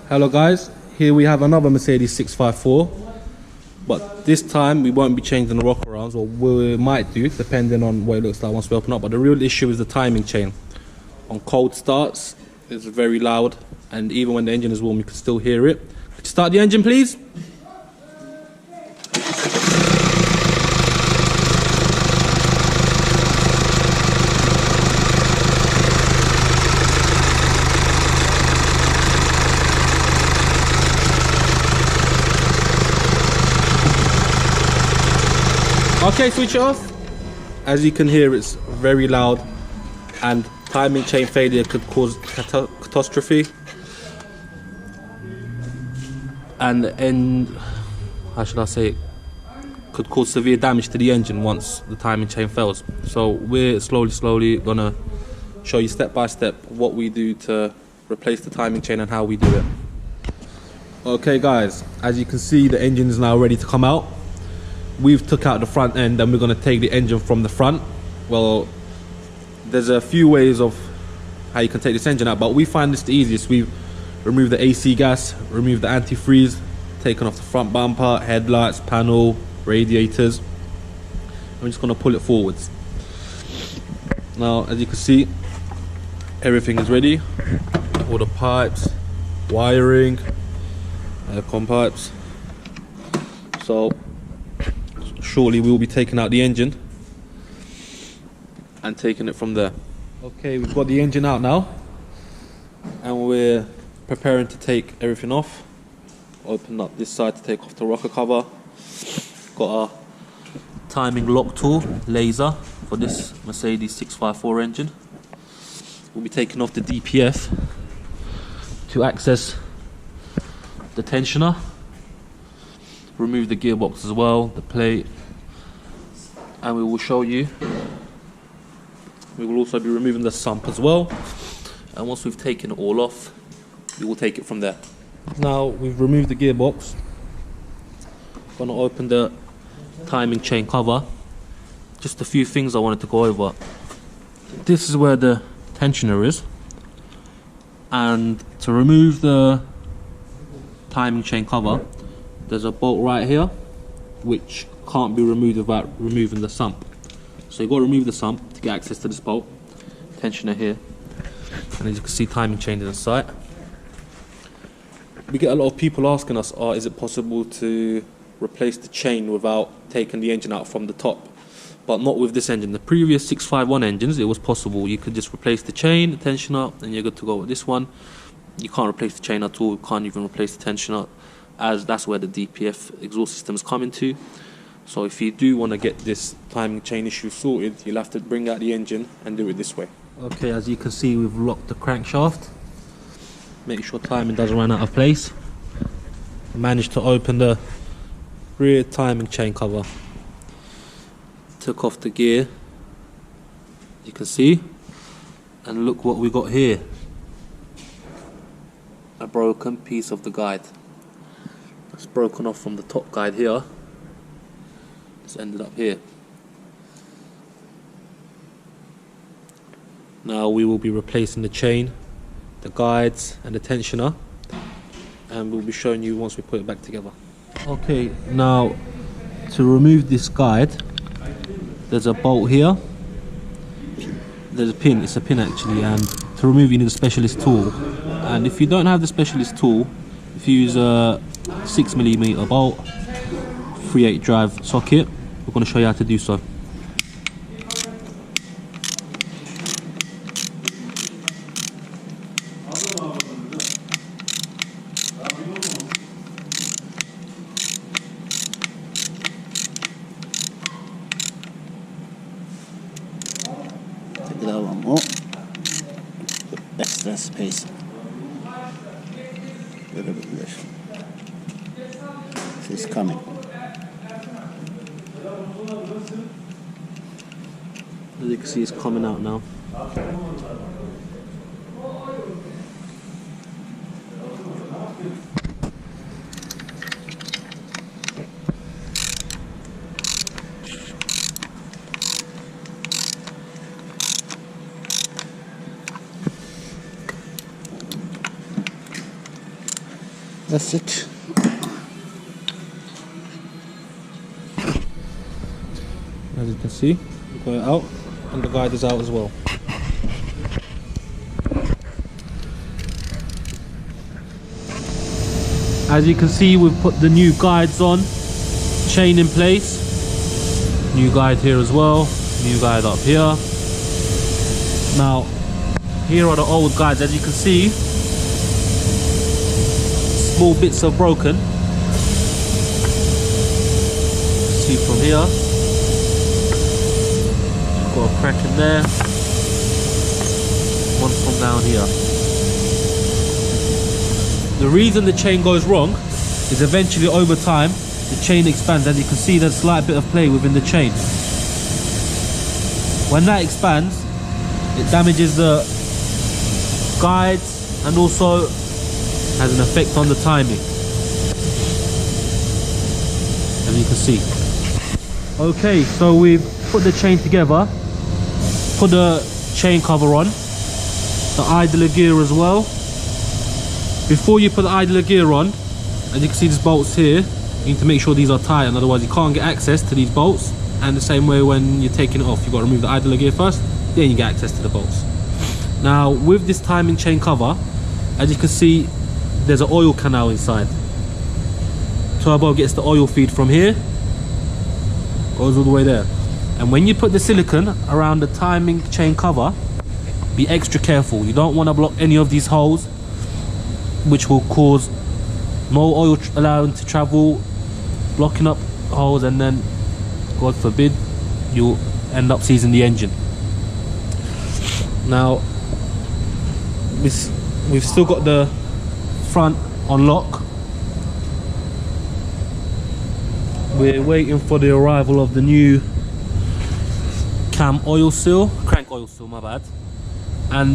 Hello guys, here we have another Mercedes 654, but this time we won't be changing the rocker arms, or we might do depending on what it looks like once we open up. But the real issue is the timing chain. On cold starts it's very loud, and even when the engine is warm you can still hear it. Could you start the engine please? Okay, switch it off. As you can hear, it's very loud, and timing chain failure could cause catastrophe. And how should I say it? Could cause severe damage to the engine once the timing chain fails. So we're slowly gonna show you step by step what we do to replace the timing chain and how we do it. Okay guys, as you can see, the engine is now ready to come out. We've took out the front end and we're going to take the engine from the front. Well, there's a few ways of how you can take this engine out, but we find this the easiest. We've removed the AC gas, removed the antifreeze, taken off the front bumper, headlights, panel, radiators. I'm just going to pull it forwards. Now, as you can see, everything is ready. All the pipes, wiring, aircon pipes. So shortly we will be taking out the engine and taking it from there. Okay, we've got the engine out now and we're preparing to take everything off. Open up this side to take off the rocker cover. Got a timing lock tool, laser, for this Mercedes 654 engine. We'll be taking off the DPF to access the tensioner. Remove the gearbox as well, the plate, and we will show you. We will also be removing the sump as well, and once we've taken it all off, we will take it from there. Now we've removed the gearbox. Gonna open the timing chain cover. Just a few things I wanted to go over. This is where the tensioner is, and to remove the timing chain cover, there's a bolt right here which can't be removed without removing the sump. So you've got to remove the sump to get access to this bolt. Tensioner here, and as you can see, timing chain is in sight. We get a lot of people asking us, is it possible to replace the chain without taking the engine out from the top? But not with this engine. The previous 651 engines, it was possible. You could just replace the chain, the tensioner, and you're good to go. With this one, you can't replace the chain at all. You can't even replace the tensioner, as that's where the DPF exhaust system is coming to. So if you do want to get this timing chain issue sorted, you'll have to bring out the engine and do it this way. Okay, as you can see, we've locked the crankshaft. Make sure timing doesn't run out of place. Managed to open the rear timing chain cover. Took off the gear, you can see, and look what we got here. A broken piece of the guide. It's broken off from the top guide here. It's ended up here. Now we will be replacing the chain, the guides and the tensioner, and we'll be showing you once we put it back together. Okay, now to remove this guide, there's a bolt here. There's a pin, it's a pin actually, and to remove you need a specialist tool. And if you don't have the specialist tool, if you use a 6mm bolt, 3/8 drive socket, we're going to show you how to do so. Take it out one more. Put extra space. Little bit less. It's coming. As you can see, it's coming out now. That's it. As you can see, we got it out, and the guide is out as well. As you can see, we've put the new guides on, chain in place, new guide here as well, new guide up here. Now, here are the old guides. As you can see, small bits are broken. See from here, got a crack in there, one from down here. The reason the chain goes wrong is eventually over time the chain expands. As you can see, there's a slight bit of play within the chain. When that expands, it damages the guides and also has an effect on the timing, as you can see. Okay, so we've put the chain together, put the chain cover on, the idler gear as well. Before you put the idler gear on, as you can see, these bolts here, you need to make sure these are tight, and otherwise you can't get access to these bolts. And the same way when you're taking it off, you've got to remove the idler gear first, then you get access to the bolts. Now with this timing chain cover, as you can see, there's an oil canal inside. Turbo gets the oil feed from here, goes all the way there. And when you put the silicone around the timing chain cover, be extra careful. You don't want to block any of these holes, which will cause no oil allowing to travel, blocking up holes, and then God forbid you'll end up seizing the engine. Now we've still got the front on lock. We're waiting for the arrival of the new crank oil seal, my bad, and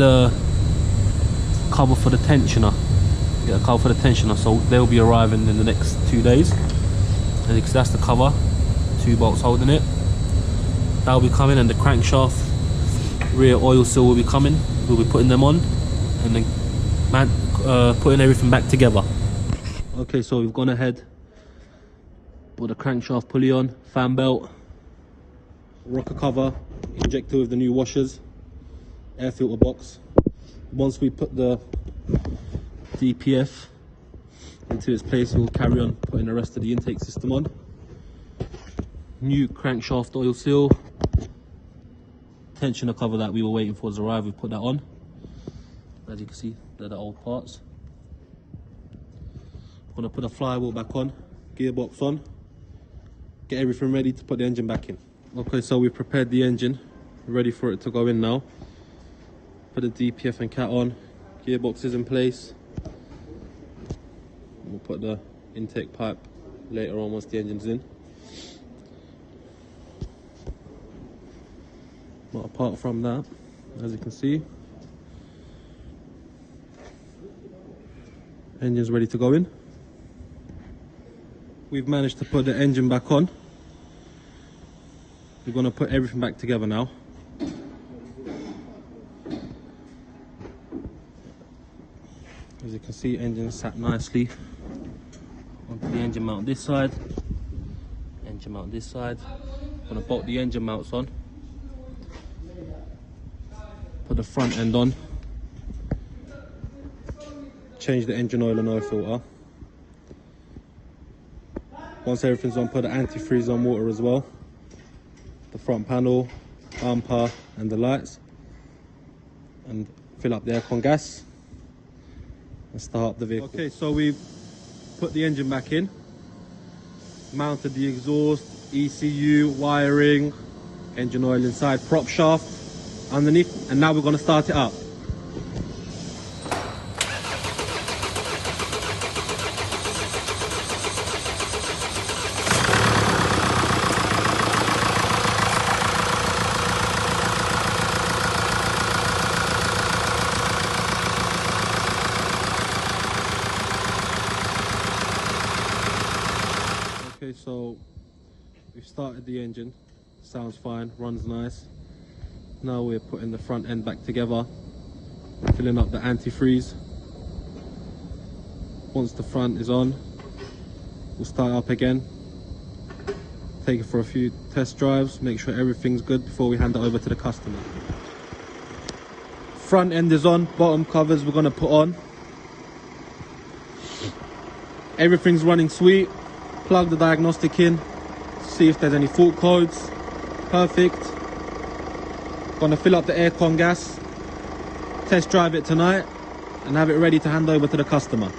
cover for the tensioner. Get a cover for the tensioner, so they'll be arriving in the next 2 days. And that's the cover, 2 bolts holding it. That'll be coming, and the crankshaft rear oil seal will be coming. We'll be putting them on and then putting everything back together. Okay, so we've gone ahead, put the crankshaft pulley on, fan belt, rocker cover, injector with the new washers, air filter box. Once we put the DPF into its place, we'll carry on putting the rest of the intake system on. New crankshaft oil seal, tensioner cover that we were waiting for has arrived. We put that on. As you can see, they're the old parts. I'm gonna put a flywheel back on, gearbox on, get everything ready to put the engine back in. Okay, so we've prepared the engine, ready for it to go in now. Put the DPF and cat on, gearbox is in place. We'll put the intake pipe later on once the engine's in. But apart from that, as you can see, engine's ready to go in. We've managed to put the engine back on. We're going to put everything back together now. As you can see, engine sat nicely onto the engine mount this side, engine mount this side. I'm going to bolt the engine mounts on, put the front end on, change the engine oil and oil filter. Once everything's on, put the antifreeze on water as well, the front panel, bumper and the lights, and fill up the aircon gas and start up the vehicle. Okay, so we've put the engine back in, mounted the exhaust, ECU, wiring, engine oil inside, prop shaft underneath, and now we're going to start it up. Okay, so we've started the engine, sounds fine, runs nice. Now we're putting the front end back together, filling up the antifreeze, Once the front is on, we'll start up again, take it for a few test drives, make sure everything's good before we hand it over to the customer. Front end is on, bottom covers we're going to put on. Everything's running sweet. Plug the diagnostic in, see if there's any fault codes. Perfect. Gonna fill up the aircon gas, test drive it tonight, and have it ready to hand over to the customer.